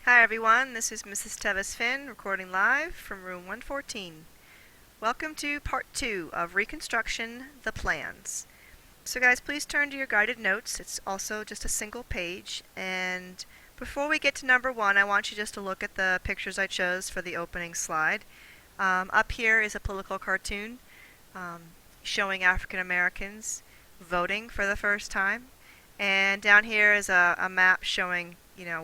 Hi everyone, this is Mrs. Tevis-Finn recording live from room 114. Welcome to part 2 of Reconstruction, the Plans. So guys, please turn to your guided notes. It's also just a single page. And before we get to number 1, I want you just to look at the pictures I chose for the opening slide. Up here is a political cartoon showing African Americans voting for the first time. And down here is a map showing,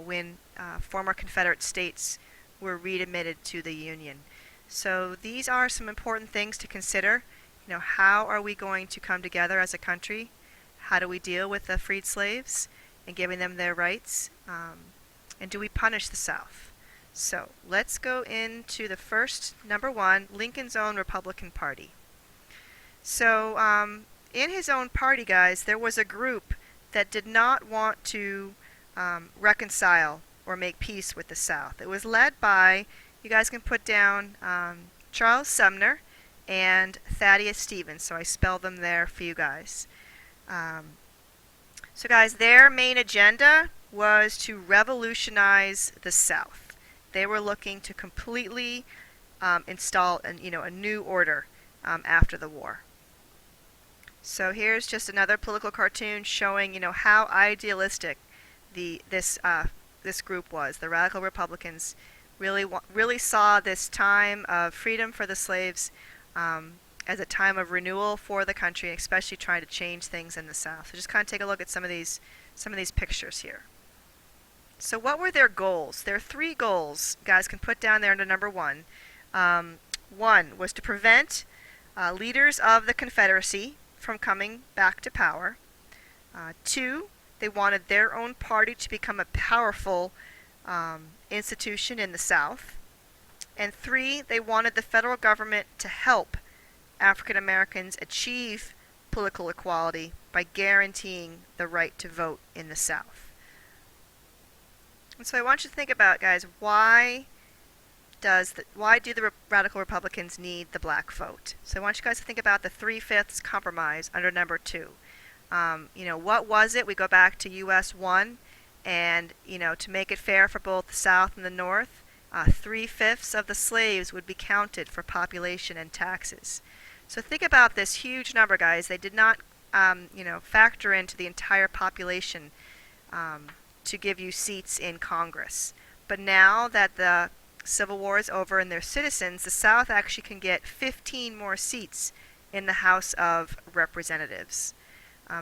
when former Confederate states were readmitted to the Union. So these are some important things to consider. How are we going to come together as a country? How do we deal with the freed slaves and giving them their rights? And do we punish the South? So let's go into the first, number 1, Lincoln's own Republican Party. So in his own party, guys, there was a group that did not want to reconcile or make peace with the South. It was led by, you guys can put down Charles Sumner and Thaddeus Stevens, so I spelled them there for you guys. So guys, their main agenda was to revolutionize the South. They were looking to completely install a new order after the war. So here's just another political cartoon showing, how idealistic this group was. The radical Republicans really saw this time of freedom for the slaves as a time of renewal for the country, especially trying to change things in the South. So just kind of take a look at some of these pictures here. So what were their goals? There are 3 goals, guys can put down there under number 1. 1 was to prevent leaders of the Confederacy from coming back to power. 2, they wanted their own party to become a powerful institution in the South. And 3, they wanted the federal government to help African Americans achieve political equality by guaranteeing the right to vote in the South. And so I want you to think about, guys, why do the radical Republicans need the black vote? So I want you guys to think about the 3/5 compromise under number 2. What was it? We go back to US 1, and to make it fair for both the South and the North, 3/5 of the slaves would be counted for population and taxes. So think about this huge number, guys. They did not factor into the entire population to give you seats in Congress. But now that the Civil War is over and they're citizens, the South actually can get 15 more seats in the House of Representatives.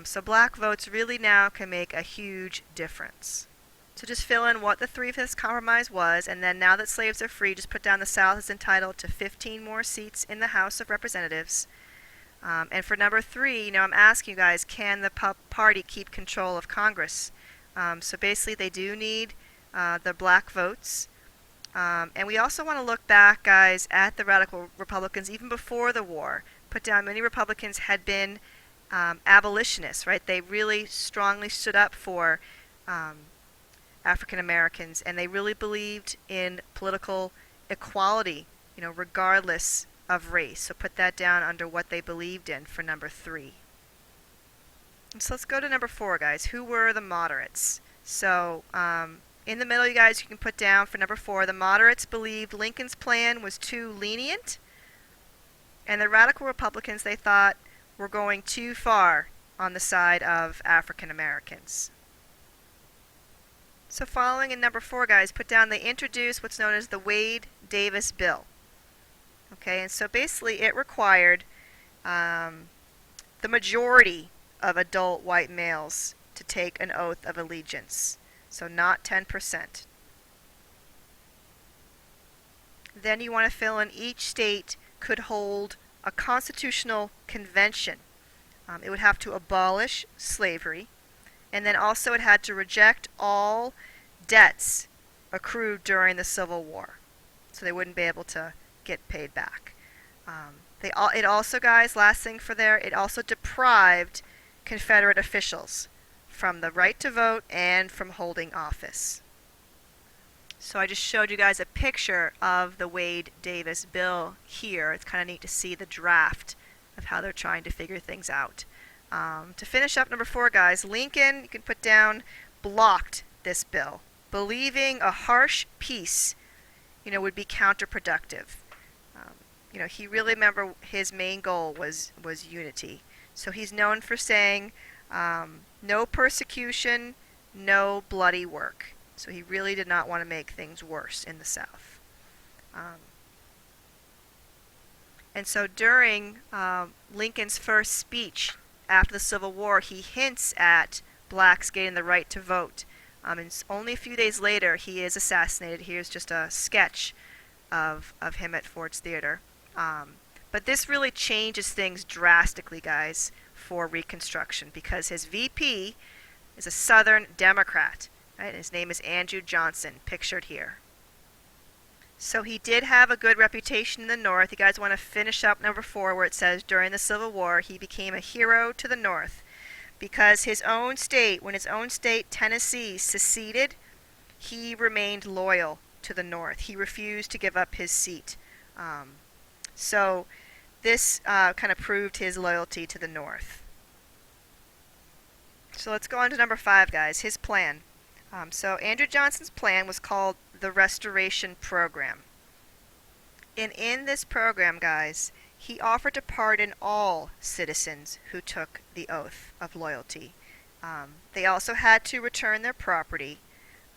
So black votes really now can make a huge difference. So just fill in what the 3/5 compromise was, and then now that slaves are free, just put down the South is entitled to 15 more seats in the House of Representatives. And for number 3, I'm asking you guys, can the party keep control of Congress? So basically they do need the black votes. And we also want to look back, guys, at the radical Republicans even before the war. Put down many Republicans had been abolitionists, right? They really strongly stood up for African Americans, and they really believed in political equality, regardless of race. So put that down under what they believed in for number 3. And so let's go to number 4, guys. Who were the moderates? So in the middle, you guys, you can put down for number 4, the moderates believed Lincoln's plan was too lenient, and the radical Republicans, they thought, were going too far on the side of African Americans. So following in number 4, guys, put down they introduced what's known as the Wade-Davis Bill. Okay, and so basically it required the majority of adult white males to take an oath of allegiance. So not 10%. Then you want to fill in each state could hold a constitutional convention. It would have to abolish slavery, and then also it had to reject all debts accrued during the Civil War, so they wouldn't be able to get paid back. It also, guys, last thing for there, it also deprived Confederate officials from the right to vote and from holding office. So I just showed you guys a picture of the Wade-Davis bill here. It's kind of neat to see the draft of how they're trying to figure things out. To finish up number 4, guys, Lincoln, you can put down, blocked this bill. believing a harsh peace, would be counterproductive. Um, he really, remember, his main goal was unity. So he's known for saying, no persecution, no bloody work. So he really did not want to make things worse in the South. And so during Lincoln's first speech after the Civil War, he hints at blacks getting the right to vote. And only a few days later, he is assassinated. Here's just a sketch of him at Ford's Theater. But this really changes things drastically, guys, for Reconstruction, because his VP is a Southern Democrat. Right? His name is Andrew Johnson, pictured here. So he did have a good reputation in the North. You guys want to finish up number 4 where it says, during the Civil War, he became a hero to the North because his own state, when his own state, Tennessee, seceded, he remained loyal to the North. He refused to give up his seat. So this kind of proved his loyalty to the North. So let's go on to number 5, guys, his plan. So Andrew Johnson's plan was called the Restoration Program. And in this program, guys, he offered to pardon all citizens who took the oath of loyalty. They also had to return their property,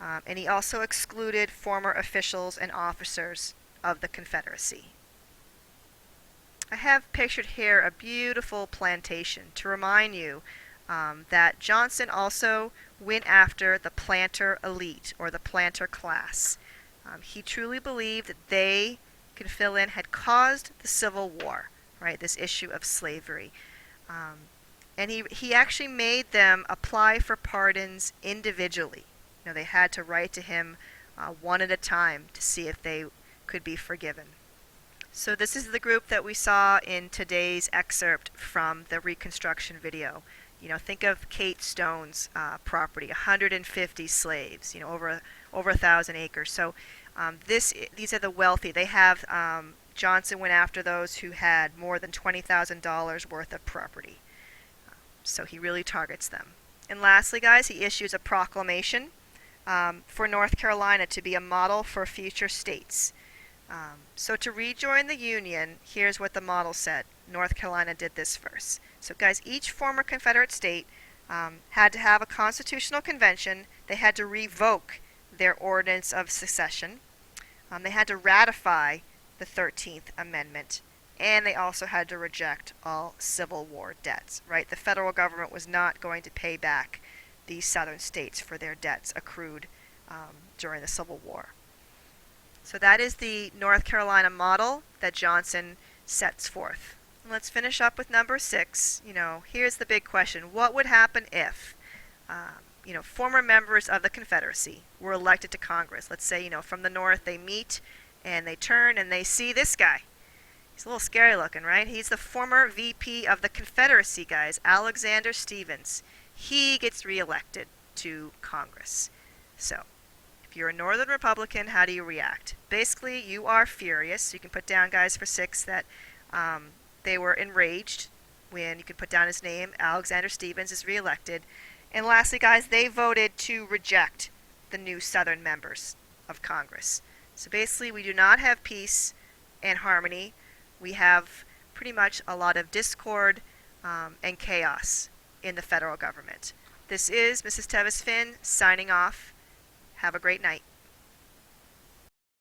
and he also excluded former officials and officers of the Confederacy. I have pictured here a beautiful plantation to remind you that Johnson also went after the planter elite, or the planter class. He truly believed that they, Finn, had caused the Civil War, right? This issue of slavery. And he actually made them apply for pardons individually. They had to write to him one at a time to see if they could be forgiven. So this is the group that we saw in today's excerpt from the Reconstruction video. Think of Kate Stone's property, 150 slaves, over 1,000 acres. So these are the wealthy. They have, Johnson went after those who had more than $20,000 worth of property. So he really targets them. And lastly, guys, he issues a proclamation for North Carolina to be a model for future states. So to rejoin the Union, here's what the model said. North Carolina did this first. So guys, each former Confederate state had to have a constitutional convention. They had to revoke their ordinance of secession. They had to ratify the 13th Amendment. And they also had to reject all Civil War debts, right? The federal government was not going to pay back these southern states for their debts accrued during the Civil War. So that is the North Carolina model that Johnson sets forth. Let's finish up with number 6. Here's the big question. What would happen if, former members of the Confederacy were elected to Congress? Let's say, from the North, they meet and they turn and they see this guy. He's a little scary looking, right? He's the former VP of the Confederacy, guys, Alexander Stephens. He gets reelected to Congress. So, if you're a Northern Republican, how do you react? Basically, you are furious. You can put down, guys, for 6 that they were enraged when you can put down his name. Alexander Stephens is reelected. And lastly, guys, they voted to reject the new Southern members of Congress. So basically, we do not have peace and harmony. We have pretty much a lot of discord and chaos in the federal government. This is Mrs. Tevis-Finn signing off. Have a great night.